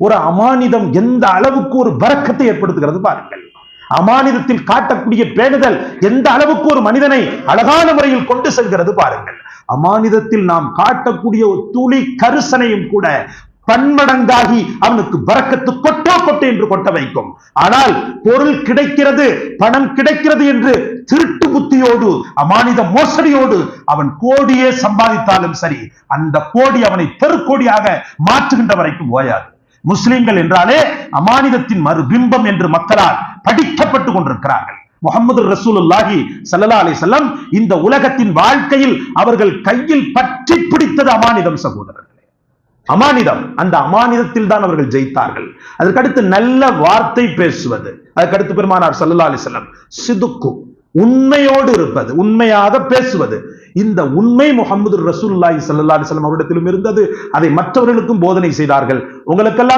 ஒரு அமானிதம் எந்த அளவுக்கு ஒரு பரக்கத்தை ஏற்படுத்துகிறது பாருங்கள். அமானிதத்தில் காட்டக்கூடிய பேணுதல் எந்த அளவுக்கு ஒரு மனிதனை அழகான முறையில் கொண்டு செல்கிறது பாருங்கள். அமானிதத்தில் நாம் காட்டக்கூடிய துளி கரிசனையும் கூட பன்மடங்காகி அவனுக்கு பரக்கத்து கொட்டோ கொட்டு என்று கொட்ட வைக்கும். ஆனால் பொருள் கிடைக்கிறது, பணம் கிடைக்கிறது என்று திருட்டு புத்தியோடு, அமானித மோசடியோடு அவன் கோடியே சம்பாதித்தாலும் சரி, அந்த கோடி அவனை பெருக்கோடியாக மாற்றுகின்ற வரைக்கும் ஓயாது. முஸ்லிம்கள் என்றாலே அமானிதத்தின் மறுபிம்பம் என்று மக்களால் படிக்கப்பட்டுக் கொண்டிருக்கிறார்கள். முஹம்மது ரசூலுல்லாஹி ஸல்லல்லாஹு அலைஹி வஸல்லம் இந்த உலகத்தின் வாழ்க்கையில் அவர்கள் கையில் பற்றி பிடித்தது அமானிதம். சகோதரர்களே, அமானிதம். அந்த அமானிதத்தில் தான் அவர்கள் ஜெயித்தார்கள். அதற்கடுத்து நல்ல வார்த்தை பேசுவது, அதற்கடுத்து பெருமானார் ஸல்லல்லாஹு அலைஹி வஸல்லம் சிதுக்கு, உண்மையோடு இருப்பது, உண்மையாக பேசுவது. இந்த உண்மை முஹம்மது ரசூலுல்லாஹி ஸல்லல்லாஹு அலைஹி வஸல்லம் அவரிடத்திலும் இருந்தது. அதை மற்றவர்களுக்கும் போதனை செய்தார்கள். உங்களுக்கெல்லாம்